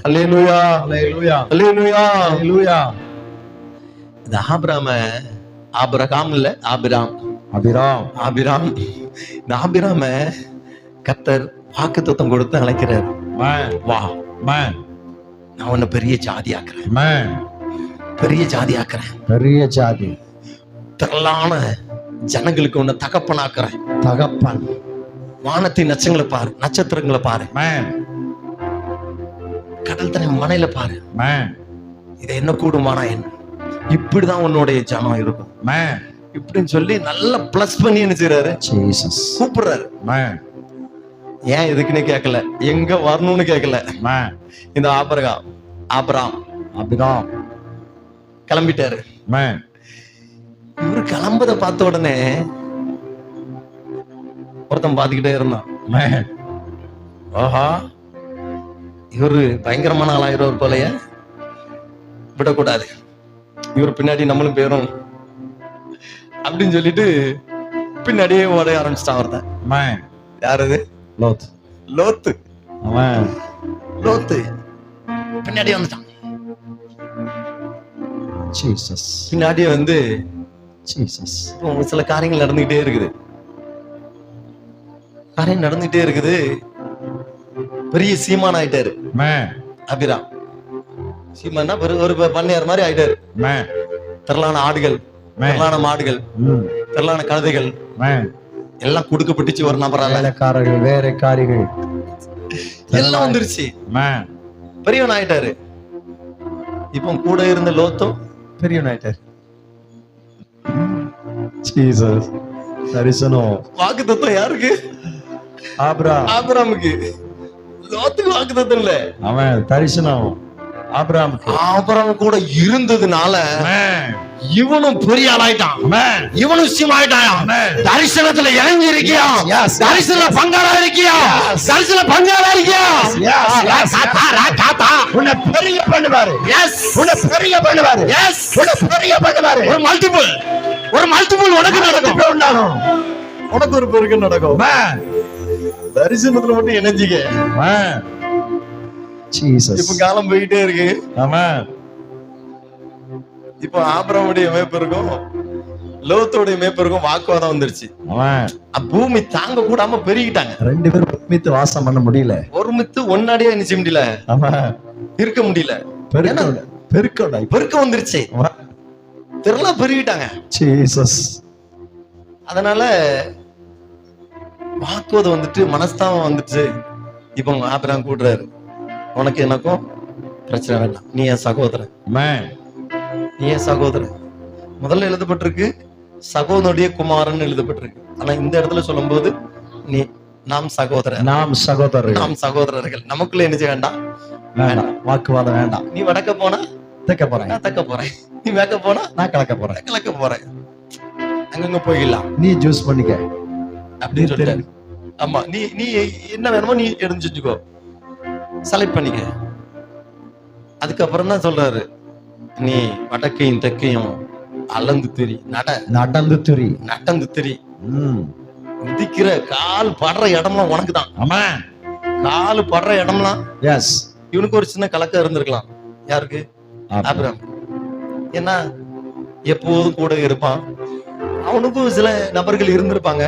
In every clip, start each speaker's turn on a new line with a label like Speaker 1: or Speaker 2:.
Speaker 1: அல்லேலூயா, அல்லேலூயா, அல்லேலூயா, அல்லேலூயா. இந்த ஆபிரகாம் இல்ல, ஆபிராம். இந்த ஆபிராம கர்த்தர் வாக்குத்தத்தம் கொடுத்து அழைக்கிறார். வா, நான் உன்னை பெரிய ஜாதி ஆக்குறேன், பெரிய ஜாதி, திரளான ஜனங்களுக்கு உன்னை தகப்பனாக்குறேன். தகப்பன், வானத்தின் நட்சத்திரங்களை பாரு, கடல் தண்ணி மனையில பாரு, இதை என்ன கூடுமானா என்ன, இப்படிதான் உன்னுடைய ஜனம் இருக்கும் இப்படின்னு சொல்லி நல்லா பிளஸ் பண்ணி நினைச்சுறாரு. கூப்பிடுறாரு. ஏன் எதுக்குன்னு கேட்கல, எங்க வரணும்னு கேட்கல. இந்த ஆபிரகாம் கிளம்பிட்டாரு. இவரு கிளம்புறத பார்த்த உடனே ஒருத்தன் பாத்துக்கிட்டே இருந்தான். ஆஹா, இவரு பயங்கரமான ஆளாயிரம் போலயே, விடக்கூடாது, இவர் பின்னாடி நம்மளும் பேரும் அப்படின்னு சொல்லிட்டு பின்னாடியே ஓட ஆரம்பிச்சிட்டான் ஒருத்தன். யாரு? லோத்து பின்னாடியே வந்துட்டான். பின்னாடியே வந்து சில காரியங்கள் நடந்துகிட்டே இருக்குது. பெரிய சீமான் ஆயிட்டாரு அபிராம். சீமான்னா ஒரு பண்ணையார் மாதிரி ஆயிட்டாரு. திரளான ஆடுகள், திரளான மாடுகள், திரளான கழுதைகள் எல்லாம் கொடுக்கப்பட்டுச்சு. ஒரு நபரால வேலைக்காரிகள் எல்லாம் வந்துருச்சு. பெரியவன் ஆயிட்டாரு. இப்போ கூட இருந்த லோத்தும் பெரியவன் ஆயிட்டாரு. தரிசனம், வாக்குத்தத்தம் யாருக்கு? ஆபிரகாமுக்கு. லோத்துக்கு வாக்குத்தத்தம் இல்ல, அவன் தரிசனம் ஆபிரகாம் கூட இருந்ததுனால இவனும் பெரிய ஆளாயிட்டான், இவனும் சீமாயிட்டான். தரிசனத்துல இறங்கி இருக்கியா? தரிசன பங்காளா இருக்கியா? தரிசன பங்காளா இருக்கியா? உன்னை பெரிய பண்ணுவாரு. ஒரு மல்டிபிள் உனக்கு நடக்கும். உனக்கு ஒரு பெருக்கம் நடக்கும். தரிசனத்துல மட்டும் இணைஞ்சிக்க. இப்ப காலம் போயிட்டே இருக்கு. இப்ப ஆபிரகாமுடைய மேய்ப்பருக்கும் லோத்தோடைய மேய்ப்பருக்கும் வாக்குவாதம் வந்துருச்சு. பூமி தாங்க கூடாம பெருகிட்டாங்க. ரெண்டு பேரும் வாசம் பண்ண முடியல. ஒரு மித்து ஒன்னாடியா நிச்சய முடியல, இருக்க முடியல. பெருக்கம் வந்துருச்சு, திரளா பெருகிட்டாங்க. அதனால வாக்குவாதம் வந்துட்டு, மனஸ்தாபம் வந்துட்டு. இப்ப ஆபிரகாம் கூடுறாரு, உனக்கு எனக்கும் பிரச்சனை வேண்டாம், நீ என் சகோதரன். முதல்ல எழுதப்பட்டிருக்கு சகோதரனுடைய குமாரன் எழுதப்பட்டிருக்கு. ஆனா இந்த இடத்துல சொல்லும் போது நாம் சகோதரர்கள். நமக்குள்ள என்ன செய்ய வேண்டாம், வாக்குவாதம் வேண்டாம். நீ வடக்க போனா தெக்க போறேன், நான் தெக்க போறேன். நீ மேக்க போனா நான் கிழக்க போறேன். அங்கங்க போயிடலாம், நீ ஜூஸ் பண்ணிக்க அப்படின்னு சொல்லிட்டாரு. ஆமா, நீ என்ன வேணுமோ நீ எடுத்து செஞ்சுக்கோ, செலக்ட் பண்ணிக்க. அதுக்கப்புறம் தான் சொல்றாரு, நீ வடக்கையும் தெற்கையும் அளந்து திரி, நடந்து திரி. மிதிக்கிற கால் படுற இடம்லாம் உனக்கு தான். ஆமா, கால் படுற இடம்லாம். எஸ், இவனுக்கு ஒரு சின்ன கலக்கம் இருந்திருக்கலாம். யாருக்கு? ஆபிரகாம். ஏன்னா எப்போதும் கூட இருப்பான், அவனுக்கும் சில நபர்கள் இருந்திருப்பாங்க.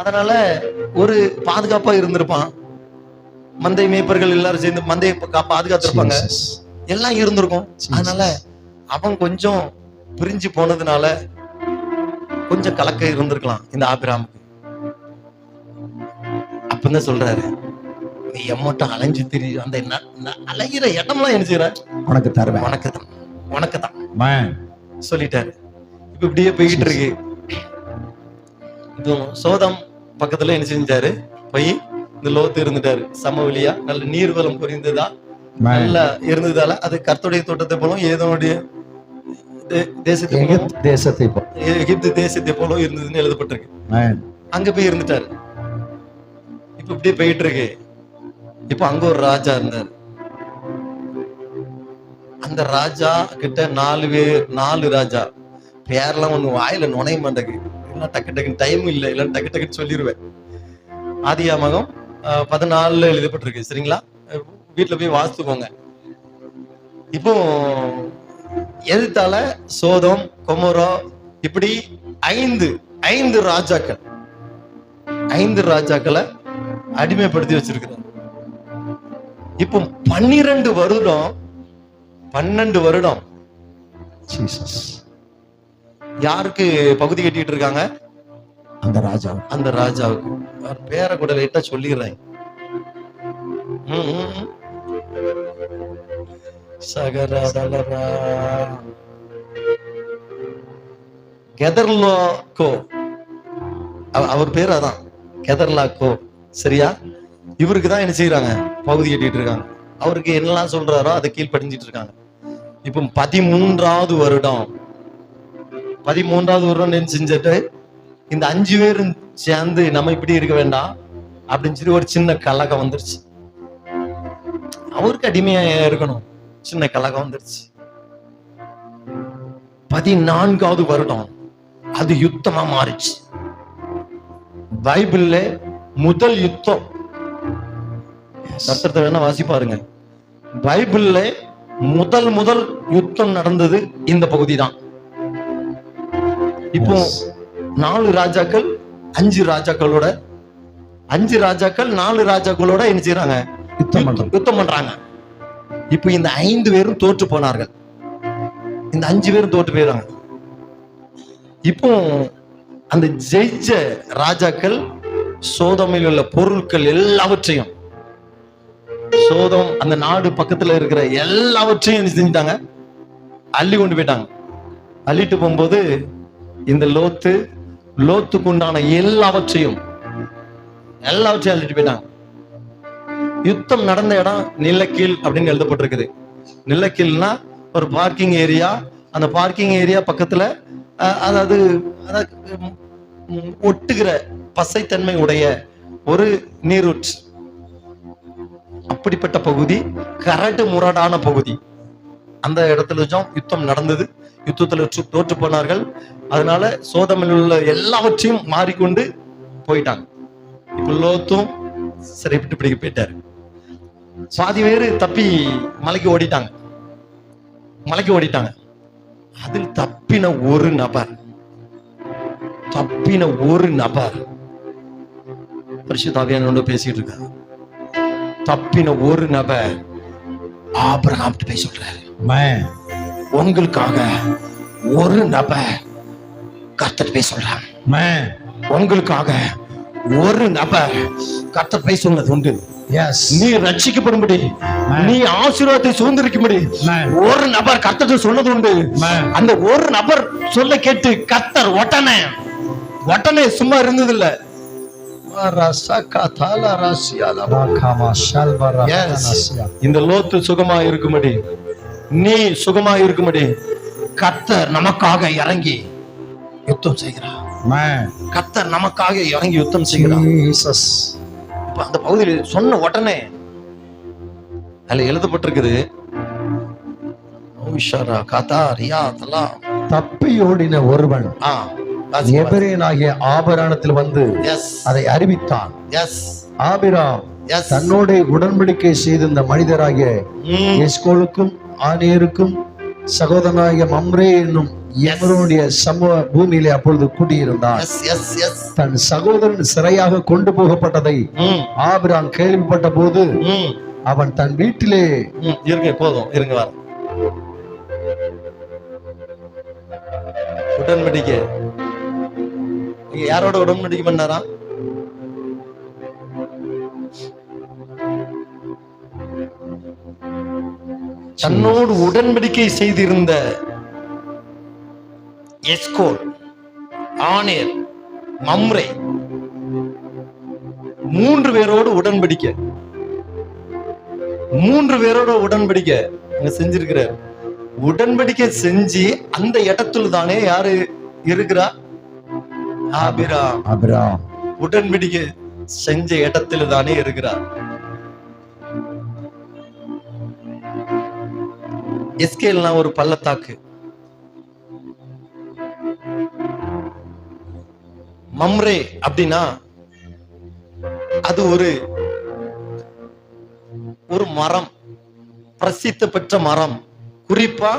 Speaker 1: அதனால ஒரு பாதுகாப்பா இருந்திருப்பான். மந்தை மேய்ப்பர்கள் எல்லாரும் சேர்ந்து மந்தையை பாதுகாத்திருப்பாங்க, எல்லாம் இருந்திருக்கும். அதனால அவன் கொஞ்சம் பிரிஞ்சு போனதுனால கொஞ்சம் கலக்க இருந்திருக்கலாம் இந்த ஆபிரகாமுக்கு. அப்பதான் சொல்றாரு, நீ எம்மட்டும் அலைஞ்சு திரி, அந்த அலைகிற இடம்லாம் என்ன செய்யற, உனக்கு தருவேன், உனக்கு தான் சொல்லிட்டாரு. இப்ப இப்படியே போய்கிட்டு இருக்கு. சோதம் பக்கத்துல என்ன செஞ்சாரு, போய் இந்த லோத்து இருந்துட்டாரு. சமவெளியா நல்ல நீர்வளம் புரிந்ததா, நல்லா இருந்ததால அது கர்த்தருடைய தோட்டத்தை போலும் ஏதோடைய எகிப்து தேசத்தை போலும் இருந்ததுன்னு எழுதப்பட்டிருக்கு. அங்க போய் இருந்துட்டாரு. இப்ப இப்படியே போயிட்டு இருக்கு. இப்ப அங்க ஒரு ராஜா இருந்தாரு. அந்த ராஜா கிட்ட 4 ராஜா பேர்லாம் ஒண்ணு வாயில நுழைய மாட்டேங்குது. எல்லாம் டக்கு டைம் இல்ல, இல்ல டக்குன்னு சொல்லிடுவேன். ஆதியாகமம் 14 எழுதப்பட்டிருக்கு. சரிங்களா? வீட்டுல போய் வாசித்துக்கோங்க. இப்போ எதிர்த்தால சோதம் கொமோரா இப்படி ஐந்து ராஜாக்களை அடிமைப்படுத்தி வச்சிருக்கிறார். இப்போ 12 வருடம் யாருக்கு பகுதி கட்டிட்டு இருக்காங்க? அந்த ராஜாவுக்கு. பேரை கூட லைட்டா சொல்லிடுறேன். கெதர்லாக்கோ, அவர் பேர் அதான் கெதர்லாக்கோ. சரியா? இவருக்கு தான் என்ன செய்யறாங்க? பகுதி கட்டிட்டு இருக்காங்க. அவருக்கு என்னெல்லாம் சொல்றாரோ அதை கீழ்படிஞ்சிட்டு இருக்காங்க. இப்ப 13வது வருடம் என்ன செஞ்சுட்டு இந்த 5 பேரும் சேர்ந்து நம்ம இப்படி இருக்க வேண்டாம் அப்படின்னு சொல்லி ஒரு சின்ன கலகம் வந்துருச்சு. அவருக்கு அடிமையா இருக்கணும், சின்ன கலகம் வந்துருச்சு. 14வது வருடம் அது யுத்தமா மாறிச்சு. பைபிள்ல முதல் யுத்தம் சத்திரத்தை வேணா வாசி பாருங்க. பைபிள்ல முதல் யுத்தம் நடந்தது இந்த பகுதி தான். இப்போ 4 ராஜாக்கள் 5 ராஜாக்களோட 4 ராஜாக்களோட என்ன செய்யறாங்க? யுத்தம் பண்றாங்க. இப்போ இந்த 5 பேரும் தோற்று போனார்கள். இந்த 5 பேரும் தோற்று போயிறாங்க. இப்போ அந்த ஜெயிச்ச ராஜாக்கள் சோதமில் உள்ள பொருட்கள் எல்லாவற்றையும், சோதம் அந்த நாடு பக்கத்துல இருக்கிற எல்லாவற்றையும் செஞ்சுட்டாங்க, அள்ளி கொண்டு போயிட்டாங்க. அள்ளிட்டு போகும்போது இந்த லோத்துக்கு உண்டான எல்லாவற்றையும் அள்ளிட்டு போயிட்டாங்க. யுத்தம் நடந்த இடம் நிலக்கீழ் அப்படின்னு எழுதப்பட்டிருக்குது. நிலக்கீழ்னா ஒரு பார்க்கிங் ஏரியா. அந்த பார்க்கிங் ஏரியா பக்கத்துல அதாவது ஒட்டுகிற பசைத்தன்மை உடைய ஒரு நீரூற்று. அப்படிப்பட்ட பகுதி, கரடு முரடான பகுதி. அந்த இடத்துல யுத்தம் நடந்தது. யுத்தத்துல தோற்று போனார்கள். அதனால சோதமில் உள்ள எல்லாவற்றையும் மாறிக்கொண்டு போயிட்டாங்க. இப்ப லோத்தும் சரி விட்டு பிடிக்க போயிட்டாரு. பாதி பேரு தப்பி மலைக்கு ஓடிட்டாங்க. அதில் தப்பின ஒரு நபர் பரிசுத்த ஆவியானவரோட பேசிட்டு இருக்காரு. தப்பின ஒரு நபர் ஆபிரகாம் போய் சொல்றாரு, உங்களுக்காக ஒரு நபர் கர்த்தர் போய் சொல்றாங்க. உங்களுக்காக ஒரு நபர் கர்த்தர் போய் சொன்னது உண்டு. நீ ரட்சிக்கப்படும்படி, நீ ஆசீர்வாதத்தை சுதந்திரிக்கும்படி ஒரு நபர் கர்த்தர் சொன்னது உண்டு. அந்த ஒரு நபர் சொல்ல கேட்டு கர்த்தர் உடனே சும்மா இருந்தது இல்ல. இந்த லோத்து சுகமா இருக்கும்படி, நீ சுகமா இருக்கும்படி கர்த்தர் நமக்காக இறங்கி யுத்தம் செய்கிறார். கர்த்தர் நமக்காக இறங்கி யுத்தம் செய்கிறார். அந்த பகுதியில் சொன்ன உடனே அதுல எழுதப்பட்டிருக்குது,
Speaker 2: தப்பியோடின ஒருவன் எபிரேயனாகிய ஆபிரகாமிடத்தில் வந்து அதை அறிவித்தான். ஆபிரகாம் தன்னோட உடன்படிக்கை செய்திருந்த மனிதராகிய எஸ்கோலுக்கும் ஆனேருக்கும் சகோதரனாகிய மம்ரே என்னும் எமருடைய சமூக பூமியிலே அப்பொழுது கூட்டியிருந்தான். தன் சகோதரன் சிறையாக கொண்டு போகப்பட்டதை ஆபிரகாம் கேள்விப்பட்ட போது அவன் தன் வீட்டிலே
Speaker 1: உடன்படிக்கை யாரோட உடன்படிக்கை பண்ணாரா? தன்னோடு உடன்படிக்கை செய்திருந்த எஸ்கோல், ஆனேர், மம்ரே 3 பேரோடு உடன்படிக்கை. 3 பேரோட உடன்படிக்கை செஞ்சிருக்கிறார். உடன்படிக்கை செஞ்சு அந்த இடத்துல தானே யாரு இருக்கிறா? ஆபிரகாம் உடன்படிக்கை செஞ்ச இடத்துல தானே இருக்கிறார். எஸ்கேல்னா ஒரு பள்ளத்தாக்கு, மம்ரே அப்படின்னா அது ஒரு மரம், பிரசித்தி பெற்ற மரம். குறிப்பா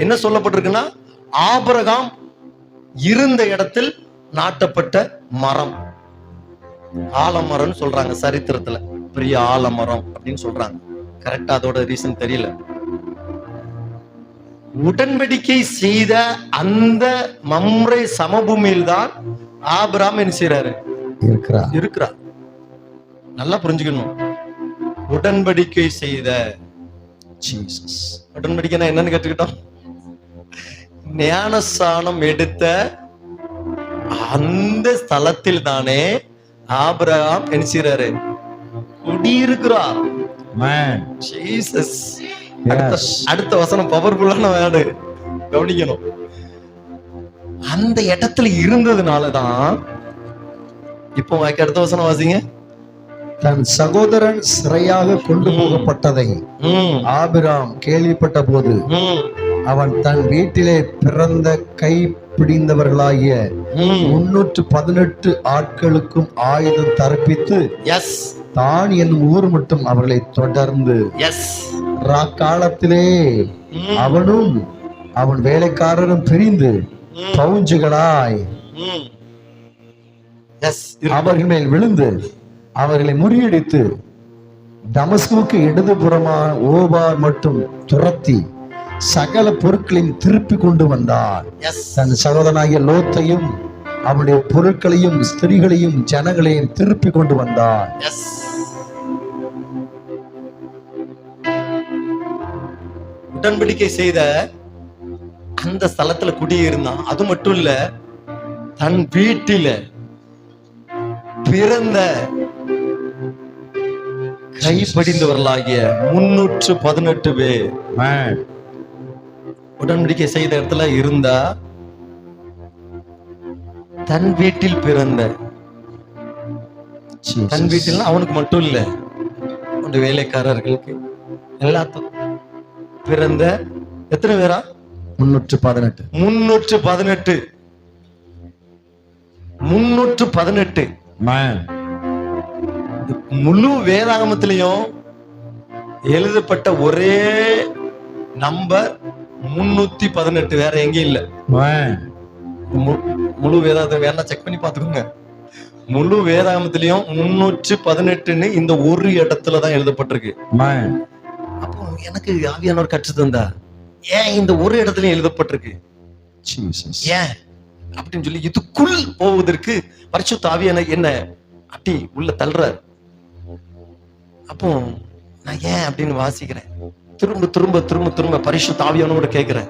Speaker 1: என்ன சொல்லப்பட்டிருக்குன்னா, ஆபிரகாம் இருந்த இடத்தில் நாட்டப்பட்ட மரம். ஆலமரம் சொல்றாங்க சரித்திரத்துல, பெரிய ஆலமரம் அப்படின்னு சொல்றாங்க. கரெக்டா அதோட ரீசன் தெரியல. உடன்படிக்கை செய்த அந்த மம்ரே சமபூமியில் தான் ஆபிரகாம் என்ன செய்யறாரு? இருக்கிறார். நல்லா புரிஞ்சுக்கணும். உடன்படிக்கை செய்த ஜீசஸ். உடன்படிக்கைனா என்னன்னு கேட்டுக்கிட்டோம். ஞானஸ்நானம் எடுத்த அந்த ஸ்தலத்தில் தானே ஆபிரகாம் என்ன செய்யறாரு? குடியிருக்கிறார். ஜீசஸ். அடுத்த வசனம் பவர்ஃபுல்லான வேர்டு, கவனிக்கணும். அந்த இடத்துல இருந்ததுனாலதான் இப்போ அடுத்த வசனம் வாசிங்க.
Speaker 2: தன் சகோதரன் சிறையாக கொண்டு போகப்பட்டதை ஆபிரகாம் கேள்விப்பட்ட போது அவன் தன் வீட்டிலே பிறந்த கை பிடிந்தவர்களாகிய 318 ஆட்களுக்கும் ஆயுதம் தரப்பித்து தான் என்னும் ஊர் மட்டும் அவர்களை தொடர்ந்து காலத்திலே அவனும் அவன் வேலைக்காரரும் பிரிந்து பவுஞ்சுகளாய் அவர்கள் மேல் விழுந்து அவர்களை முறியடித்து தமஸ்குக்கு இடதுபுறமா ஓபார் மட்டும் துரத்தி சகல பொருட்களையும் திருப்பி கொண்டு வந்தார். தன் சகோதரனாகிய லோத்தையும் அவனுடைய பொருட்களையும் ஸ்திரீகளையும் ஜனங்களையும் திருப்பி கொண்டு வந்தார்.
Speaker 1: உடன்படிக்கை செய்த அந்த ஸ்தலத்துல குடியிருந்தான். அது மட்டும் இல்ல, தன் வீட்டில பிறந்த கைப்படிந்தவர்களாகிய 318 பேர் உடன்படிக்கை செய்த இடத்துல இருந்தா, தன் வீட்டில் பிறந்த, தன் வீட்டில் அவனுக்கு மட்டும் இல்ல, அவனுடைய வேலைக்காரர்களுக்கு எல்லாத்துக்கும் பிறந்த எத்தனை பேரா? 318. முழு வேதாகமத்திலையும் எழுதப்பட்ட ஒரே நம்பர் 318, வேற எங்கேயும் இல்ல. முழு வேதாகத்தை வேணா செக் பண்ணி பாத்துக்கோங்க. முழு வேதாகமத்திலையும் 318 இந்த ஒரு இடத்துலதான் எழுதப்பட்டிருக்கு. அப்போ எனக்கு ஆவியானவர் கற்று தந்தா, ஏன் இந்த ஒரு இடத்துலயும் எழுதப்பட்டிருக்கு? ஏன் அப்படின்னு சொல்லி இதுக்குள் போவதற்கு பரிசுத்த ஆவியானவர் என்ன அப்படி உள்ள தள்ளுறாரு. அப்போ நான் ஏன் அப்படின்னு வாசிக்கிறேன். திரும்ப திரும்ப திரும்ப திரும்ப பரிசுத்த ஆவியானவரோட கேட்கிறேன்,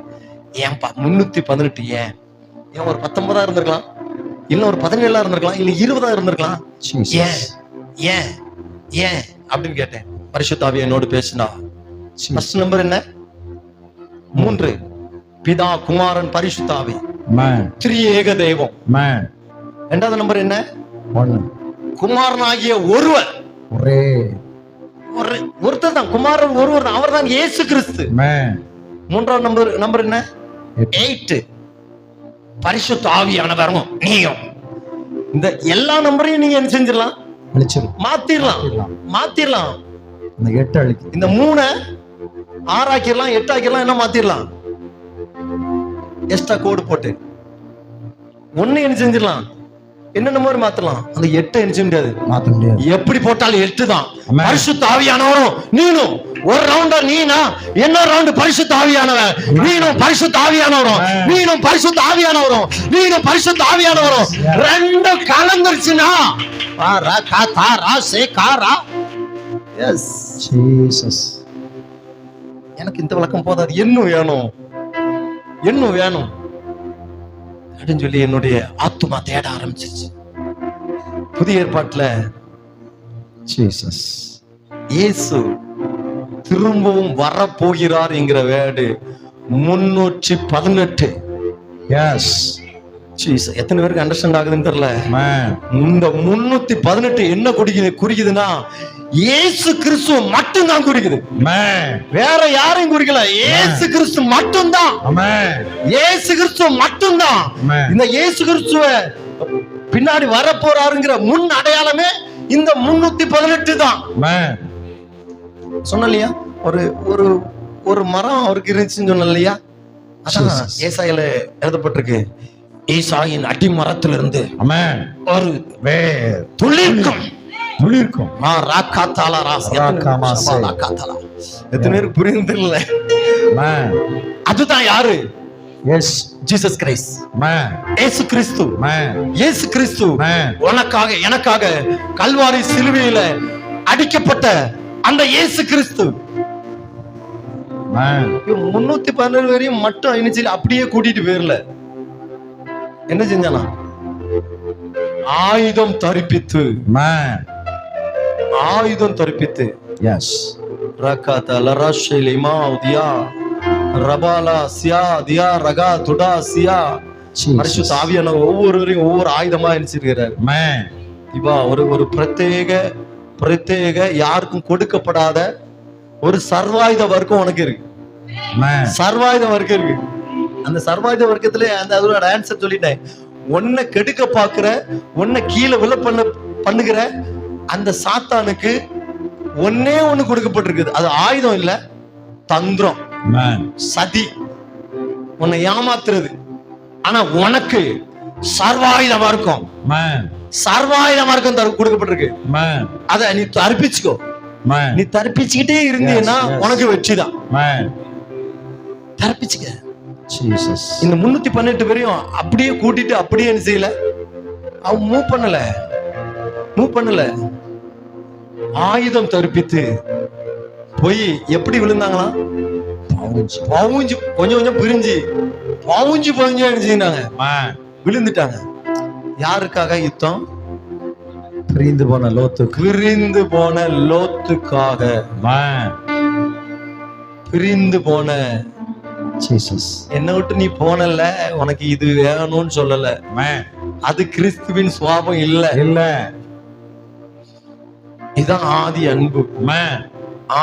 Speaker 1: ஏன்பா 318? ஏன் ஒரு 19 இருந்திருக்கலாம், இல்ல ஒரு 17 இருந்திருக்கலாம், இல்ல 20 இருந்திருக்கலாம். ஏன் ஏன் ஏன் அப்படின்னு கேட்டேன். பரிசுத்த ஆவியானோடு பேசினா ஃபர்ஸ்ட் நம்பர் என்ன? 3. பிதா, குமாரன், பரிசுத்த ஆவி, திரியேக தெய்வம். இரண்டாவது நம்பர் என்ன?
Speaker 2: 1.
Speaker 1: குமாரனாகிய ஒருவர், ஒருத்தர் தான் குமாரன், ஒருவர் தான், அவர் தான் இயேசு கிறிஸ்து. மூன்றாவது நம்பர் என்ன? 8. பரிசுத்த ஆவியானவரும் நீயும். இந்த எல்லா நம்பரையும் நீங்க என்ன செஞ்சிடலாம்? மாத்திரலாம். இந்த 3 6 ஆக்கிடலாம், 8 ஆக்கிடலாம், என்ன மாத்திரலாம்? எக்ஸ்ட்ரா கோடு போட்டு 1 என்ன செஞ்சிடலாம்? என்னென்ன மாதிரி மாத்தலாம். அந்த 8 என்ன செய்ய முடியாது, மாத்த முடியாது. எப்படி போட்டாலும் 8 தான். பரிசுத்த ஆவியானவரும் நீனும். ஒரு ரவுண்டா நீனா, இன்னொரு ரவுண்ட் பரிசுத்த ஆவியானவர், நீனும் பரிசுத்த ஆவியானவரும், நீனும் பரிசுத்த ஆவியானவரும், நீனும் பரிசுத்த ஆவியானவரும் ரெண்டு கலந்துருச்சுன்னா எனக்கு இந்த விளக்கம் போதாது, இன்னும் வேணும், இன்னும் வேணும் அப்படின்னு சொல்லி என்னுடைய ஆத்துமா தேட ஆரம்பிச்சிருச்சு. புதிய ஏற்பாட்டுல இயேசு திரும்பவும் வரப்போகிறார் என்கிற வேர்டு 318. எத்தனை பேருக்கு அண்டர்ஸ்டாண்ட் ஆகுதுன்னு தெரியல. இந்த 318 என்ன குறிக்குதுன்னா, இயேசு கிறிஸ்து மட்டும்தான் குறிக்குது, வேற யாரையும் குறிக்கல. இயேசு கிறிஸ்து மட்டும்தான், இயேசு கிறிஸ்து மட்டும்தான். இந்த இயேசு கிறிஸ்துவ பின்னாடி வரப்போறாருங்கிற முன் அடையாளமே இந்த 318 தான். சொன்ன இல்லையா, ஒரு ஒரு ஒரு மரம் அவருக்கு இருந்துச்சுன்னு சொன்ன இல்லையா, அதான் ஏசாயில எழுதப்பட்டிருக்கு. ஏசாயின் அடி மரத்திலிருந்து ஒரு துளிர்க்கும்
Speaker 2: துளிர்க்கும்.
Speaker 1: எத்தனை பேருக்கு புரியுது இல்ல? அதுதான் யாரு? ஜீசஸ் கிரைஸ்ட், இயேசு கிறிஸ்து. இயேசு கிறிஸ்து உனக்காக எனக்காக கல்வாரி சிலுவையில அடிக்கப்பட்ட அந்த இயேசு கிறிஸ்து 312 வரையும் மட்டும் அணிச்சு அப்படியே கூட்டிட்டு போயிரல. என்ன செஞ்சானா? ஆயுதம் தரிப்பித்து, ஆயுதம் தரிப்பித்து.
Speaker 2: எஸ்.
Speaker 1: ரகாதா லராஷிலிமா உதியா ரபாலா சியா தியா ரகா துடா சியா. பரிசுத்த ஆவியானவர் ஒவ்வொருவரையும் ஒவ்வொரு ஆயுதமா அணிச்சிருக்கிறார். இப்ப ஒரு பிரத்யேக யாருக்கும் கொடுக்கப்படாத ஒரு சர்வாயுத வர்க்கம் உனக்கு இருக்கு. சர்வாயுத வர்க்கம் இருக்கு. அந்த சர்வாயுத வர்க்கத்துல அந்த அதோட ஆன்சர் சொல்லிட்டேன். உன்னை கெடுக்க பாக்குற, உன்னை கீழே விழ பண்ணுகிற அந்த சாத்தானுக்கு ஒன்னே ஒண்ணு கொடுக்கப்பட்டிருக்குது. அது ஆயுதம் இல்ல, தந்திரம், சதி, உன்னை ஏமாத்துறது. ஆனா உனக்கு சர்வாயுத வர்க்கம், சர்வாயுத வர்க்கம் கொடுக்கப்பட்டிருக்கு. அத நீ தர்ப்பிச்சுக்கோ. நீ தர்ப்பிச்சுக்கிட்டே இருந்தீங்கன்னா உனக்கு வெற்றிதான். தர்ப்பிச்சுக்க. இந்த 318 பேரையும் அப்படியே கூட்டிட்டு அப்படியே என்ன செய்யல, அவன் மூவ் பண்ணல. ஆயுதம் தரிப்பித்து போய் எப்படி விழுந்தாங்களாம்? பவுஞ்சு கொஞ்சம் கொஞ்சம் பிரிஞ்சு பவுஞ்சு என்ன விழுந்துட்டாங்க. யாருக்காக யுத்தம்?
Speaker 2: பிரிந்து போன லோத்துக்காக. பிரிந்து போன ஜீசஸ்.
Speaker 1: என்ன விட்டு நீ போனல, உனக்கு இது வேணும்னு சொல்லல. அது கிறிஸ்துவின் சுவாபம் இல்ல. இதான் ஆதி அன்பு.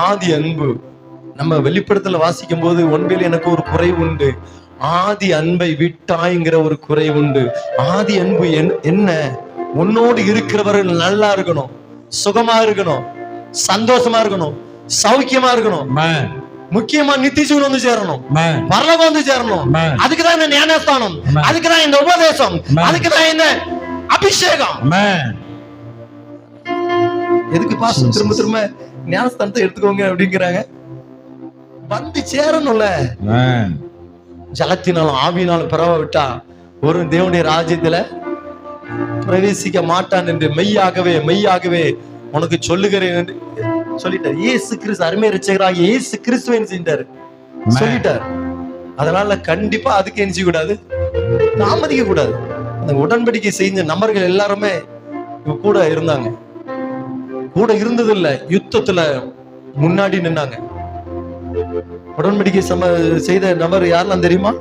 Speaker 1: ஆதி அன்பு நம்ம வெளிப்படத்துல வாசிக்கும் போது, ஒன்வேல் எனக்கு ஒரு குறை உண்டு, ஆதி அன்பை விட்டாய்ங்கிற ஒரு குறை உண்டு. ஆதி அன்பு என்ன? உன்னோடு இருக்கிறவர்கள் நல்லா இருக்கணும், சுகமா இருக்கணும், சந்தோஷமா இருக்கணும், சௌக்கியமா இருக்கணும். முக்கியமா நித்தியஜீவன் வந்து சேரணும், பரலோகம் வந்து சேரணும். அதுக்குதான் இந்த ஞானஸ்தானம், அதுக்குதான் இந்த உபதேசம், அதுக்குதான் இந்த அபிஷேகம். எதுக்கு பாஸ்டர் திரும்ப திரும்ப ஞானஸ்தானத்தை எடுத்துக்கோங்க அப்படிங்கிறாங்க? வந்து சேரணும்ல. ஜலத்தினாலும் ஆவியினாலும் பிறவ விட்டா ஒரு தேவனுடைய ராஜ்யத்துல பிரவேசிக்க மாட்டான் என்று மெய்யாகவே உனக்கு சொல்லுகிறேன் என்று சொல்லிட்டார். இயேசு கிறிஸ்து அருமை ரட்சகராக இயேசு கிறிஸ்துவை செஞ்சாரு, சொல்லிட்டார். அதனால கண்டிப்பா அதுக்கு என்ன செய்ய கூடாது, தாமதிக்க கூடாது. அந்த உடன்படிக்கை செஞ்ச நபர்கள் எல்லாருமே கூட இருந்தாங்க. கூட இருந்தது இல்ல, யுத்தத்துல முன்னாடி நின்னாங்க. உடன்படிக்கை செய்த நபர் யாரெல்லாம் தெரியுமா?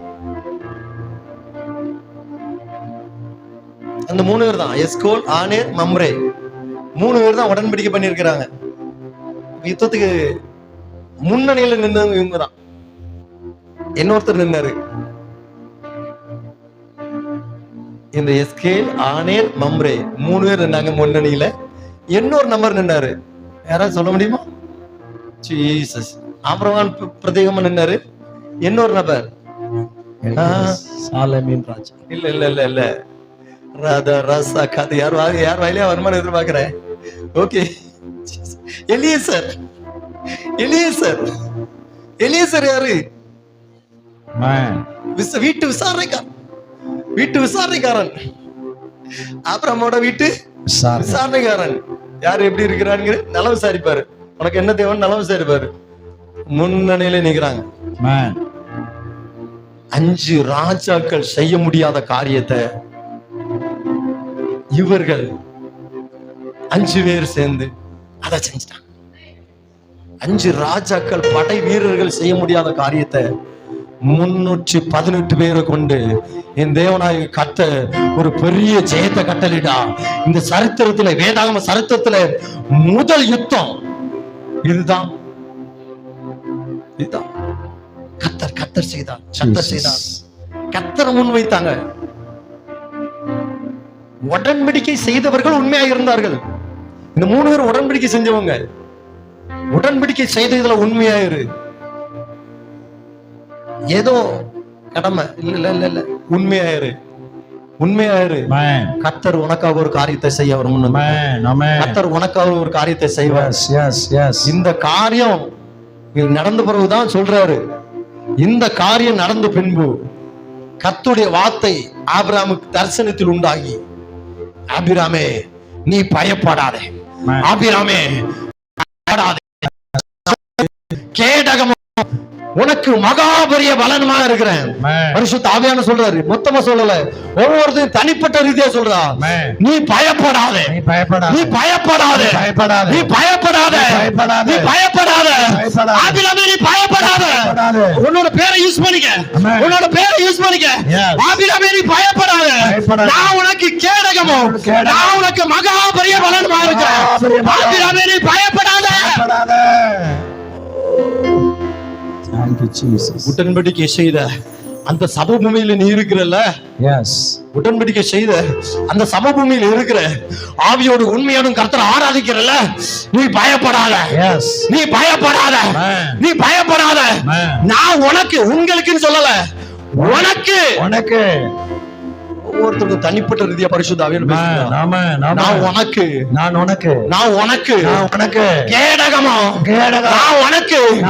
Speaker 1: அந்த 3 பேர் தான். எஸ்கோல், ஆனேர், மம்ரே. 3 பேர் தான் உடன்படிக்கை பண்ணிருக்கிறாங்க. யுத்தத்துக்கு முன்னணியில நின்றவங்க இவங்க தான். இன்னொருத்தர் நின்னாரு. இந்த எஸ்கேல், ஆனேர், மம்ரே 3 பேர் நின்னாங்க முன்னணியில. இன்னொரு நபர் நின்னாரு. யாராவது சொல்ல முடியுமா? ஜீசஸ். ஆபிரகாம் பிரத்யேகமா நின்னாரு. இன்னொரு நபர்
Speaker 2: சாலமீன் ராஜா.
Speaker 1: இல்ல ராதா ராசா காது. யார் வாயிலையா வருமானம் எதிர்பார்க்கிறேன்? ஓகே, எலியேசர் யாரு? வீட்டு விசாரணைக்காரன். ஆபிரகாமோட வீட்டு விசாரணைக்காரன். யாரு எப்படி இருக்கிறான்னு நலம் விசாரிப்பாரு. உனக்கு என்ன தேவைன்னு நலம் விசாரிப்பாரு. முன்னணியில நிக்கிறாங்க. 5 ராஜாக்கள் செய்ய முடியாத காரியத்தை இவர்கள் 5 பேர் சேர்ந்து அதை செஞ்சிட்டாங்க. 5 ராஜாக்கள் படை வீரர்கள் செய்ய முடியாத காரியத்தை 318 பேரை கொண்டு என் தேவனாய கர்த்தர் ஒரு பெரிய ஜெயத்தை கட்டளிடா. இந்த சரித்திரத்துல, வேதாகம சரித்திரத்துல முதல் யுத்தம் இதுதான். கர்த்தர் செய்தார். கர்த்தர் முன் வைத்தாங்க. உடன்படிக்கை செய்தவர்கள் உண்மையாக இருந்தார்கள். இந்த 3 பேர் உடன்படிக்கை செஞ்சவங்க. உடன்படிக்கை செய்ததுல உண்மையாயிரு. ஏதோ கடமை இல்ல உண்மையாயிரு. கர்த்தர் உனக்காக ஒரு காரியத்தை செய்ய வரும். கர்த்தர் உனக்காக ஒரு காரியத்தை செய்வார். இந்த காரியம் நடந்த பிறகுதான் சொல்றாரு. இந்த காரியம் நடந்த பின்பு கர்த்தருடைய வார்த்தை ஆபிரகாமுக்கு தரிசனத்தில் உண்டாகி, ஆபிரகாமே நீ பயப்படாதே, ஆபிரகாமே கேடகம் உனக்கு மகாபரிய பலனுமா இருக்கிறேன். பரிசுத்த ஆவியானவர் சொல்றாரு, மொத்தமா சொல்லல, ஒவ்வொருத்தரும் தனிப்பட்ட ரீதியா சொல்றா. நீ பயப்படாதே, நீ பயப்படாதே, நீ பயப்படாதே, நீ பயப்படாதே, ஆபிரகாமே நீ பயப்படாதே. உன்னோட பேரை யூஸ் பண்ணிக்க, உன்னோட பேரை யூஸ் பண்ணிக்க. ஆபிரகாமே நீ பயப்படாதே, நான் உனக்கு கேடகமும் நான் உனக்கு மகாபரிய பலனுமா இருக்கிறேன். ஆபிரகாமே நீ பயப்படாதே. உடன்படிக்கை செய்த அந்த சமபூமியில நீ இருக்கிறல்ல, உடன்படிக்கை செய்த அந்த சமபூமியில இருக்கிற ஆவியோடு உண்மையோடும் கர்த்தரை ஆராதிக்கிறல்ல, நீ பயப்படாத, நீ பயப்படாத, நீ பயப்படாத. நான் உனக்கு, உங்களுக்குன்னு சொல்லல, உனக்கு ஒவ்வொருத்தருக்கும் தனிப்பட்ட ரீதியா பரிசுத்த ஆவியானவர் நான் உனக்கு கேடகமோ,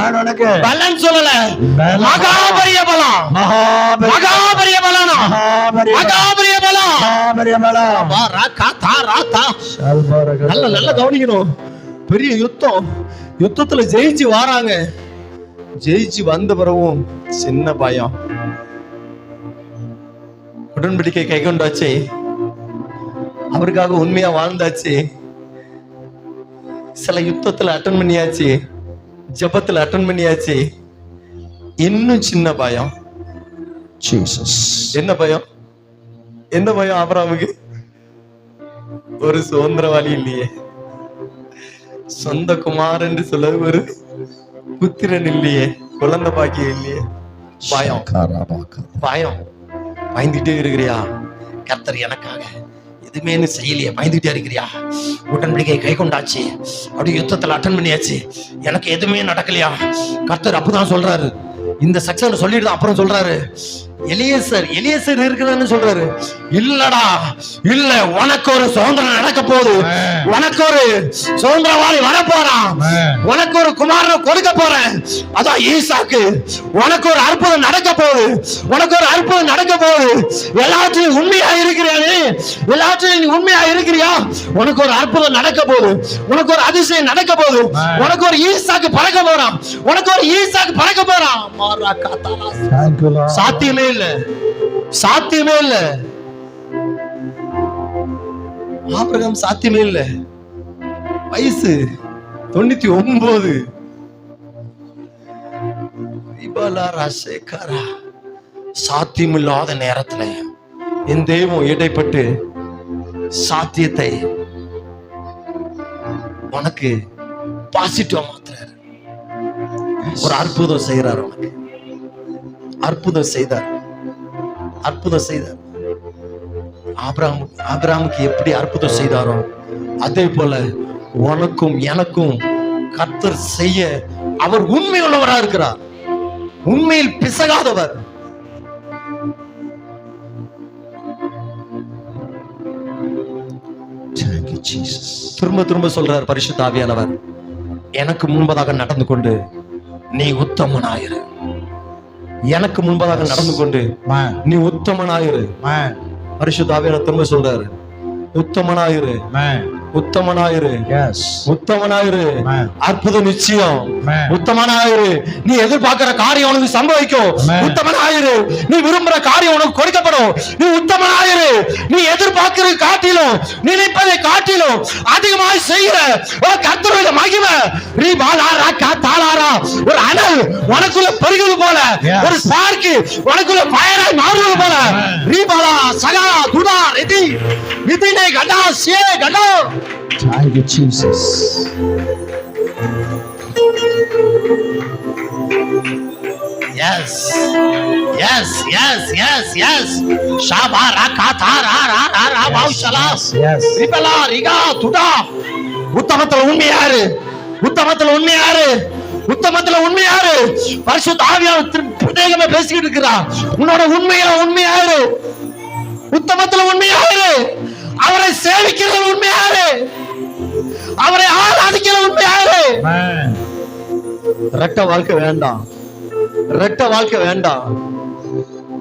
Speaker 1: நான் உனக்கு பலன் சொல்லல, மகாபரிய பலம், மகாபரிய பலம், மகாபரிய பலம். நல்ல கவனிக்கணும். பெரிய யுத்தத்துல ஜெயிச்சு வராங்க. ஜெயிச்சு வந்த பிறகும் சின்ன பயம். உடன்படிக்கை கை கொண்டாச்சு, அவருக்காக உண்மையா வாழ்ந்தாச்சு, சில யுத்தத்துல அட்டன் பண்ணியாச்சு, ஜெபத்துல அட்டன் பண்ணியாச்சு. இன்னும் சின்ன பயம். என்ன பயம்? என்ன பயம்? ஆபிரகாமுக்கு ஒரு சுதந்திரவாளி இல்லையே, சொந்த குமார் என்று சொல்ல ஒரு புத்திரன் இல்லையே, குழந்தை பாக்கியம் இல்லையே. பயம், பயம். பயந்துட்டே இருக்கிறியா? கர்த்தர் எனக்காக எதுவுமே செய்யலையே, பயந்துட்டே இருக்கிறியா? உடன்படிக்கை கை கொண்டாச்சு, அப்படி யுத்தத்துல அட்டன் பண்ணியாச்சு, எனக்கு எதுவுமே நடக்கலையா? கர்த்தர் அப்பதான் சொல்றாரு, இந்த செக்ஷன் சொல்லிட்டு அப்புறம் சொல்றாரு, எலியேசர் இருக்கிறான்னு சொல்றாரு. இல்லடா, இல்ல, உனக்கு ஒரு சுதந்திரம் நடக்க போகுது, உனக்கு ஒரு சுதந்திரவாளி வரப்போறான், உனக்கு ஒரு குமாரனை கொடுக்க போறேன், அதான் ஈசாக்கு. உனக்கு ஒரு அற்புதம் நடக்க போகுது, உனக்கு ஒரு அற்புதம் நடக்க போகுது. எல்லாத்தையும் உண்மையா இருக்கிறியா? எல்லாத்தையும் உண்மையா இருக்கிறியா? உனக்கு ஒரு அற்புதம் நடக்க போகுது, உனக்கு ஒரு அதிசயம் நடக்க போகுது, உனக்கு ஒரு ஈசாக்கு பறக்க போறான், உனக்கு ஒரு ஈசாக்கு பறக்க போறான். சாத்தியமே இல்ல, சாத்தியமே இல்ல. ஆபிரகாம் சாத்தியமே இல்ல. வயசு 99. சாத்தியமில்லாத நேரத்துல என் தெய்வம் இடைப்பட்டு சாத்தியத்தை உனக்கு பாசிட்டிவா மாத்துறாரு. ஒரு அற்புதம் செய்யறாரு, உனக்கு அற்புதம் செய்தார், அற்புதம் செய்தார். ஆபிரகாமுக்கு எப்படி அற்புதம் செய்தாரோ அதே போல உனக்கும் எனக்கும் கர்த்தர் செய்ய அவர் உண்மை உள்ளவரா இருக்கிறார், உண்மையில் பிசகாதவர். திரும்ப திரும்ப சொல்றார் பரிசுத்த ஆவியானவர், எனக்கு முன்பதாக நடந்து கொண்டு நீ உத்தமனாயிரு, எனக்கு முன்பதாக நடந்து கொண்டு நீ உத்தமனாயிரு. பரிசுத்த ஆவியானவர் திரும்ப சொல்றாரு, உத்தமனாயிரு, உத்தமனாயிரு, உத்தமனாயிரு, அற்புதம் நிச்சயம். உத்தமனாயிரு, நீ எதிர்பார்க்கிற காரியம் உனக்கு சம்பவிக்கும். உத்தமனாயிரு, நீ விரும்புற காரியம் உனக்கு கொடுக்கப்படும். நீ உத்தமனாயிரு, நீ எதிர்பார்க்கிற காட்டிலும் நினைப்பதை காட்டிலும் அதிகமாக செய்கிற ஒரு கர்த்தருடைய மகிமை ஒரு அனல் உனக்குள்ள பெருகுவது போல, ஒரு ஸ்பார்க் உனக்குள்ள ஃபயராய் மாறுவது போல. ரீபாலா சகா துடா ரெதி விதினே கடா சே கடா. Thank you, Jesus. Yes, yes, yes, yes, yes. Shabara katara ra ra ra baushala. Yes. Ribala riga tuda. உத்தமத்துல உண்மையாரு, உத்தமத்துல உண்மை யாரு? உத்தமத்துல உண்மை யாரு? பரிசுத்த ஆவியானவர் பிரத்யேகமா பேசிக்கிட்டு இருக்கிறார். உன்னோட உண்மை யாரு? உத்தமத்துல உண்மை யாரு? அவரை சேவிக்கிற உண்மை யாரு? அவரை ஆராதிக்கிற உண்மை யாரு? ரெட்ட வாழ்க்கை வேண்டாம், ரெட்ட வாழ்க்கை வேண்டாம்.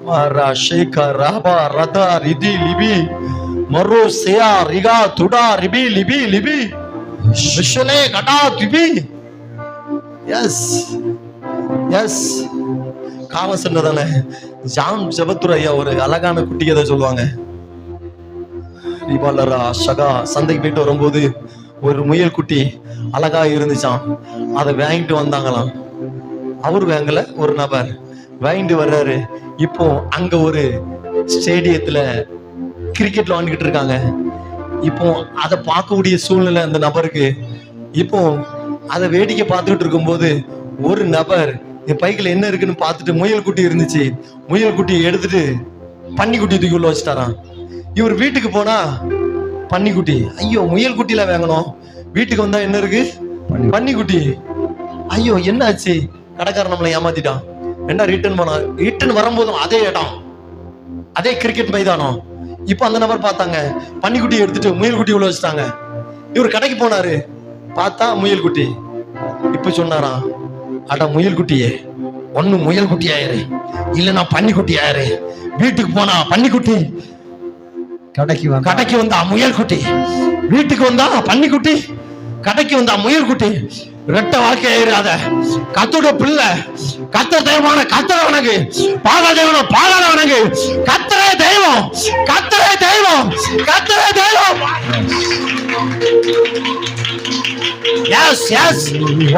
Speaker 1: மாரா ஷேகா ராபா ரதா ரிதி லிபி மரோ சியா ரிகா துடா ரிபி லிபி லிபி மிஷலே கடா திபி. எஸ் எஸ் காம சொன்னதானே ஜாம் ஜபத்துர் ஐயா ஒரு அழகான குட்டி கதை சொல்லுவாங்க. ரிபாலரா ஷகா சந்தைக்கு போயிட்டு வரும்போது ஒரு முயல் குட்டி அழகா இருந்துச்சான். அதை வாங்கிட்டு வந்தாங்களாம். அவரு வாங்கல, ஒரு நபர் வாங்கிட்டு வர்றாரு. இப்போ அங்க ஒரு ஸ்டேடியத்துல கிரிக்கெட் விளையாண்டுகிட்டு இருக்காங்க. இப்போ அதை பார்க்கக்கூடிய சூழ்நிலை அந்த நபருக்கு. இப்போ அதை வேடிக்கை பார்த்துக்கிட்டு இருக்கும்போது ஒரு நபர் என் பைக்கில் என்ன இருக்குன்னு பார்த்துட்டு முயல் குட்டி இருந்துச்சு, முயல் குட்டி எடுத்துட்டு பன்னிக்குட்டி தூக்கி உள்ள வச்சுட்டாரான். இவர் வீட்டுக்கு போனா பன்னிக்குட்டி, ஐயோ முயல் குட்டில வாங்கணும், வீட்டுக்கு வந்தா என்ன இருக்கு? பன்னிக்குட்டி. ஐயோ என்ன ஆச்சு? கடைக்காரன் நம்மளை ஏமாத்திட்டான். என்ன ரிட்டர்ன் பண்ணா, ரிட்டர்ன் வரும்போதும் அதே இடம், அதே கிரிக்கெட் மைதானம். இப்ப அந்த நபர் பார்த்தாங்க, பன்னிக்குட்டி எடுத்துட்டு முயல் குட்டி உள்ள வச்சுட்டாங்க. இவர் கடைக்கு போனாரு, பார்த்தா முயல் குட்டி. இப்ப சொன்னாராம், அட முயல் குட்டியே, ஒண்ணு முயல் குட்டி ஆயிரு, இல்லைன்னா பன்னிக்குட்டி ஆயிரு. வீட்டுக்கு போனா பன்னிக்குட்டி, கடைக்கு வந்தா முயல் குட்டி, வீட்டுக்கு வந்தா பன்னிக்குட்டி, கடைக்கு வந்தா முயல் குட்டி. ரெட்ட வாழ்க்கை ஆயிராத. கத்தோட பிள்ளை, கத்த தெய்வமான கத்தர வணங்கு, பாகா தெய்வம் பாகாத வணங்கு. கத்தரே தெய்வம், கத்தரே தெய்வம், கத்தரே தெய்வம். எஸ் எஸ்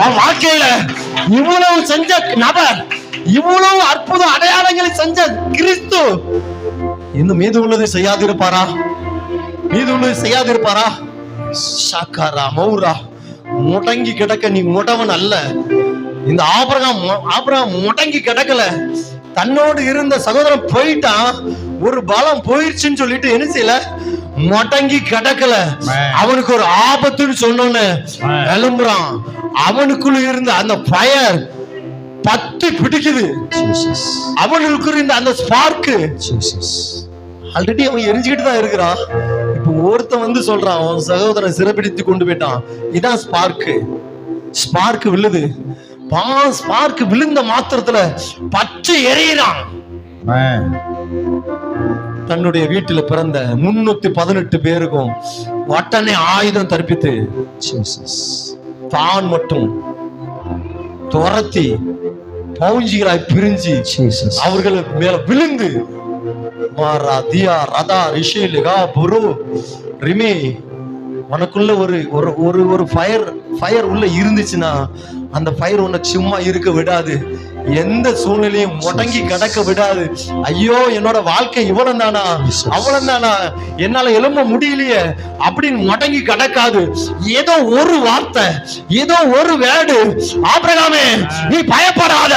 Speaker 1: உன் வாழ்க்கையில இவ்வளவு செஞ்ச நபர், இவ்வளவு அற்புத அடையாளங்களை செஞ்ச கிறிஸ்து இன்னும் மீது உள்ளதை செய்யாதிருப்பாரா? மீது உள்ளதை செய்யாதிருப்பாரா? சாக்காரா மௌரா, முடங்கி கிடக்க நீ முடவன் அல்ல. இந்த ஆபிரகாம் முடங்கி கிடக்கல. தன்னோடு இருந்த சகோதரன் போயிட்டான், ஒரு பலம் போயிடுச்சுன்னு சொல்லிட்டு என்ன செய்யல, முடங்கி கிடக்கல. அவனுக்கு ஒரு ஆபத்துன்னு சொன்னோன்னு எழும்புறான். அவனுக்குள்ள இருந்த அந்த ஃபயர் பத்து பிடிக்குது. அவனுக்கு இருந்த அந்த ஸ்பார்க் ஆல்ரெடி அவன் எரிஞ்சுக்கிட்டு தான் இருக்கிறான். இப்ப ஒருத்தன் வந்து சொல்றான், அவன் சகோதரன் சிறப்பிடித்து கொண்டு போயிட்டான். இதான் ஸ்பார்க் விழுது. ஸ்பார்க் விழுந்த மாத்திரத்துல பச்சை எரியிறான். தன்னுடைய வீட்டுல பிறந்த 318 பேருக்கும் உடனே ஆயுதம் தற்பித்து தான் மட்டும் துரத்தி பவுஞ்சிகளாய் பிரிஞ்சு அவர்கள் மேல விழுந்து மாரா தியா ரதா ரிஷேலுகா புரு ரிமே. உனக்குள்ள ஒரு ஃபயர் உள்ள இருந்துச்சுன்னா அந்த ஃபயர் உன்னை சும்மா இருக்க விடாது, எந்த சூழ்நிலையும் முடங்கி கிடக்க விடாது. ஐயோ என்னோட வாழ்க்கை இவ்வளவு தானா, அவ்வளவு தானா, என்னால எழும்ப முடியலையே அப்படின்னு முடங்கி கிடக்காது. ஏதோ ஒரு வார்த்தை, ஏதோ ஒரு வேர்டு, ஆபிரகாமே நீ பயப்படாத,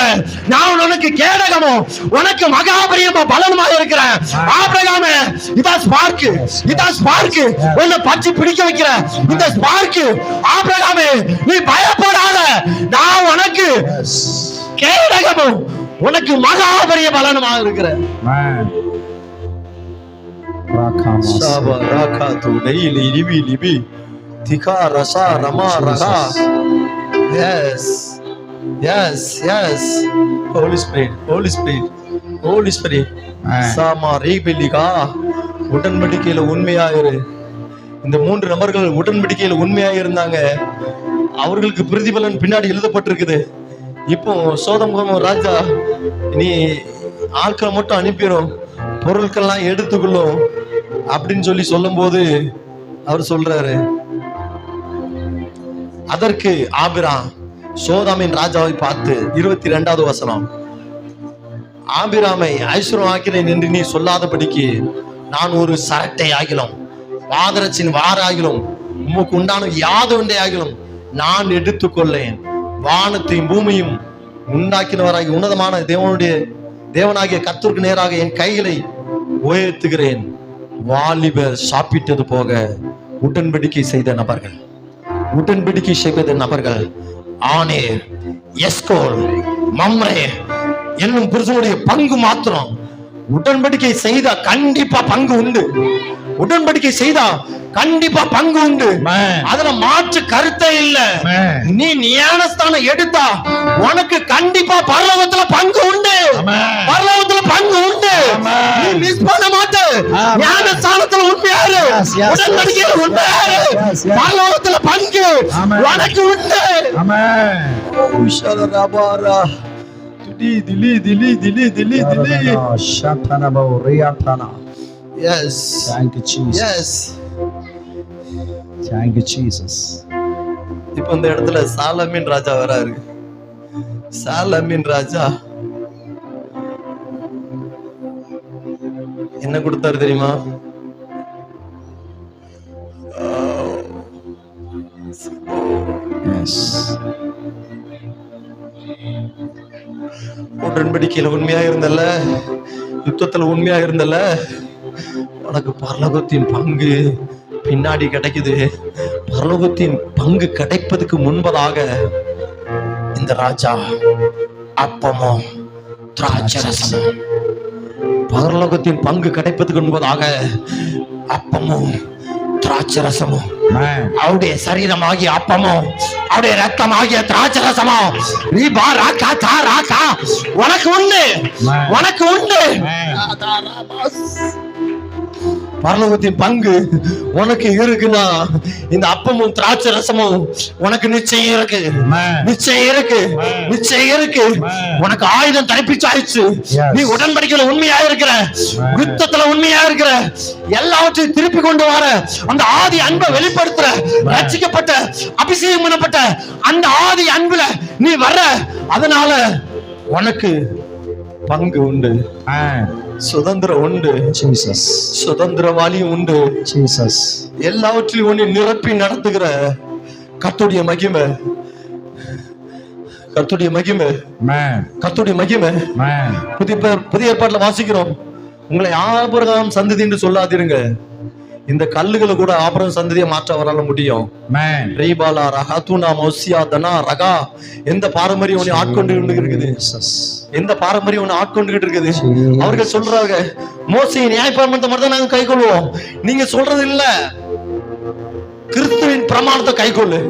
Speaker 1: நான் உனக்கு கேடகமோ உனக்கு மகாபரியமோ பலனுமாக இருக்கிறேன். ஆபிரகாமே இதான் ஸ்பார்க், இதான் ஸ்பார்க், உன்னை பற்றி பிடிக்க வைக்கிற இந்த ஸ்பார்க். ஆபிரகாமே நீ பயப்படாத, நான் உனக்கு கேடகமும் உனக்கு மகாபரிய பலனுமாக இருக்கிற. உடன்படிக்கையில உண்மையாயிரு. இந்த 3 நபர்கள் உடன்படிக்கையில உண்மையாயிருந்தாங்க. அவர்களுக்கு பிரதிபலன் பின்னாடி எழுதப்பட்டிருக்குது. இப்போ சோதம் ராஜா நீ ஆட்களை மட்டும் அனுப்பிடும், பொருட்கள்லாம் எடுத்துக்கொள்ளும் அப்படின்னு சொல்லும் போது அவர் சொல்றாரு, அதற்கு ஆபிராம் சோதாமின் ராஜாவை பார்த்து 22வது வசனம், ஆபிராமை ஐஸ்வரம் ஆக்கிறேன் என்று நீ சொல்லாதபடிக்கு நான் ஒரு சரட்டை ஆகிலும் பாதரச்சின் வார ஆகிலும் உமக்கு உண்டான யாதொன்றை ஆகிலும் நான் எடுத்துக்கொள்ளேன். வானத்தையும் பூமியும் உண்டாக்கினவராகி உன்னதமான தேவனாகிய கர்த்தருக்கு நேராக என் கைகளை உயர்த்துகிறேன். வாலிபர் சாப்பிட்டது போக உடன்படிக்கை செய்த நபர்கள், உடன்படிக்கை செய்த நபர்கள் ஆனேர், எஸ்கோல், மம்ரே என்னும் புருஷனுடைய பங்கு மாத்திரம். உடன்படிக்கை செய்தா கண்டிப்பா பங்கு உண்டு. உடன்படிக்கை செய்தா கண்டிப்பா பங்கு உண்டு. அதுல மாற்று கருத்தே இல்ல. நீ ஞானஸ்தானம் எடுத்தா உனக்கு கண்டிப்பா பரலோகத்துல பங்கு உண்டு. பரலோகத்துல பங்கு உண்டு. நீ மிஸ் பண்ண மாட்ட. ஞானஸ்தானத்துல உண்மையாரு, உடன்படிக்கையில உண்மையாரு, பரலோகத்துல பங்கு உனக்கு உண்டு.
Speaker 2: Yes. Thank you, Jesus.
Speaker 1: Yes.
Speaker 2: Thank you, Jesus.
Speaker 1: இப்ப இந்த இடத்துல சாலமீன் ராஜா வராரு. சாலமீன் ராஜா என்ன கொடுத்தாரு தெரியுமா?
Speaker 2: Yes.
Speaker 1: உடன்படிக்கையில உண்மையா இருந்தல்ல, யுத்தத்துல உண்மையா இருந்தல்ல, உனக்கு பரலோகத்தின் பங்கு பின்னாடி கிடைக்குது. பரலோகத்தின் பங்கு கிடைப்பதுக்கு முன்பதாக இந்த ராஜா அப்பமோ திராட்சரசமும், பரலோகத்தின் பங்கு கிடைப்பதுக்கு முன்பதாக அப்பமும் திராட்சரசமும், அவருடைய சரீரமாகிய அப்பமும் அவருடைய ரத்தமாகிய திராட்சரசமும் உனக்கு உண்டு, உனக்கு உண்டு. பரலோகத்தின் பங்கு உனக்கு இருக்குன்னா இந்த அப்பமும் திராட்சை ரசமும் உனக்கு நிச்சயம் இருக்கு, நிச்சயம் இருக்கு, நிச்சயம் இருக்கு. உனக்கு ஆயுதம் தரிப்பிச்சாயிடுச்சு. நீ உடன்படிக்கையில உண்மையா இருக்கிற, யுத்தத்துல உண்மையா இருக்கிற, எல்லாவற்றையும் திருப்பி கொண்டு வர அந்த ஆதி அன்பை வெளிப்படுத்துற, ரட்சிக்கப்பட்ட அபிஷேகம் பண்ணப்பட்ட அந்த ஆதி அன்புல நீ வர்ற. அதனால உனக்கு பங்கு உண்டு, சுதந்திரம் உண்டு,
Speaker 2: Jesus.
Speaker 1: சுதந்திரவாளியும் உண்டு.
Speaker 2: Jesus.
Speaker 1: எல்லாவற்றையும் ஒண்ணு நிரப்பி நடத்துகிற கர்த்தருடைய மகிமை, கர்த்தருடைய மகிமை, கர்த்தருடைய மகிமை. புதிய ஏற்பாட்டுல வாசிக்கிறோம், உங்களை ஆபிரகாம் சந்ததி என்று சொல்லாதீருங்க, இந்த கல்லுகளை கூட ஆபிரகாம் சந்ததியை மாற்ற அவரால முடியும். ரீபாலா ரஹாத்துனா மௌசியா தனா ரகா, எந்த பாரம்பரியம் உன்னை ஆட்கொண்டு இருக்குது, எந்த பாரம்பரியம் உன்னை ஆட்கொண்டுகிட்டு இருக்குது. அவர்கள் சொல்றாங்க, மோசையின் நியாயப்பிரமாணத்தை மட்டும் தான் நாங்க கை கொள்வோம். நீங்க சொல்றது இல்ல, கிறிஸ்துவின் பிரமாணத்தை கை கொள்ளு,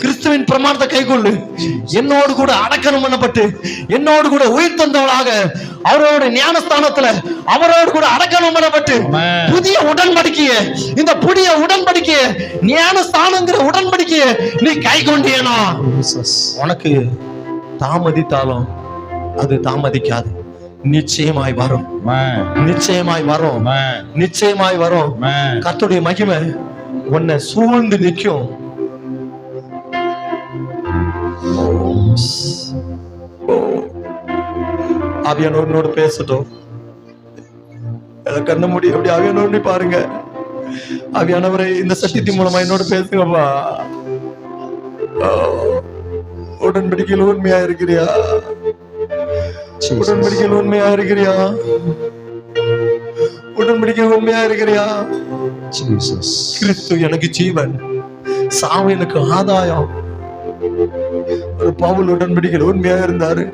Speaker 1: கிறிஸ்துவின் பிரமாணத்தை கை கொள்ளு. என்னோடு கூட அடக்கணும் பண்ணப்பட்டு என்னோடு கூட உயிர் தந்தவளாக அவரோட ஞானஸ்தானத்துல அவரோடு கூட அடக்கணும் பண்ணப்பட்டு புதிய உடன்படிக்கைய, இந்த புதிய உடன்படிக்கைய, ஞானஸ்தானங்கிற உடன்படிக்கைய நீ கை கொண்டியனா உனக்கு தாமதித்தாலும் அது தாமதிக்காது, நிச்சயமாய் வரும், நிச்சயமாய் வரும், நிச்சயமாய் வரும். கர்த்தருடைய மகிமை உன்னை சூழ்ந்து நிற்கும். ஆவியானவரோடு பேசட்டும். கண்ண மூடி அப்படி ஆவியானவரை பாருங்க. ஆவியானவரை இந்த சத்தியத்தின் மூலமா என்னோட பேசுங்கப்பா. உடன்படிக்கையில் உண்மையா இருக்கிறியா? உடன்படிக்கையில் உண்மையா இருக்கிறியா? உடன்படிக்கையில் உண்மையா இருக்கிறியா? கிறிஸ்து எனக்கு ஜீவன், சாவு எனக்கு ஆதாயம். ஒரு பவுல் உடன்படிக்கையில் உண்மையா இருந்தாரு.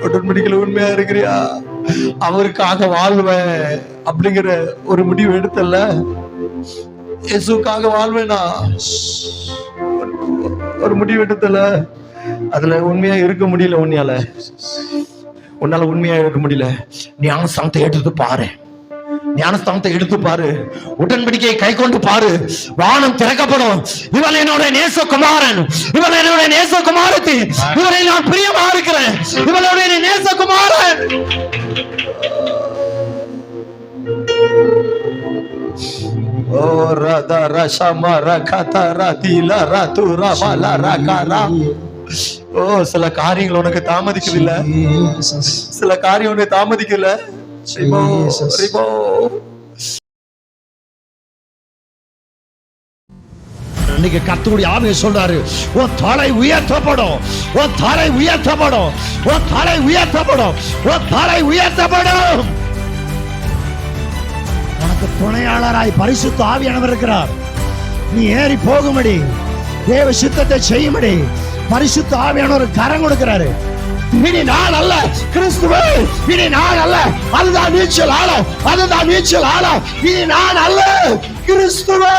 Speaker 1: உடன்படிக்கையில் உண்மையா இருக்கிறியா? அவருக்காக வாழ்வேன் அப்படிங்கிற ஒரு முடிவு எடுத்தல. இயேசுக்காக வாழ்வேனா ஒரு முடிவு எடுத்தல. அதுல உண்மையா இருக்க முடியல. உன்னால உண்மையா இருக்க முடியல. ஞானஸ்தானத்தை எடுத்து பாரு, ஞானஸ்தானத்தை எடுத்து பாரு, உடன்படிக்கையை கை கொண்டு பாரு, வானம் திறக்கப்படும். இவள் என்னோட நேசகுமாரன், இவள் என்னோட நேசகுமாரத்தி, இவரை நான் பிரியமா இருக்கிறேன், இவளோட நேசகுமாரன். ஓ ரதா ரஷமா ரகதா ரதிலா ரதுரா பலா ரகரா. ஓ சில காரியங்கள் உனக்கு தாமதிக்குது இல்ல, சில காரியம் உனக்கு தாமதிக்கல.
Speaker 2: இன்னைக்கு கர்த்தருடைய ஆவியை சொல்றாரு, உன் தலை உயர்த்தப்படும், உன் தலை உயர்த்தப்படும், உன் தலை உயர்த்தப்படும், உன் தலை உயர்த்தப்படும். உனக்கு துணையாளராய் பரிசுத்த ஆவியானவர் இருக்கிறார். நீ ஏறி போகும்படி, தேவ சித்தத்தை செய்யும்படி பரிசுத்த ஆவியானவர் கரம் கொடுக்கிறாரு. இனி நான் அல்ல கிறிஸ்துவே, இனி நான் அல்ல, அதுதான் நீச்சல் ஆழம், அதுதான் நீச்சல் ஆழம். இனி நான் அல்ல கிறிஸ்துவே.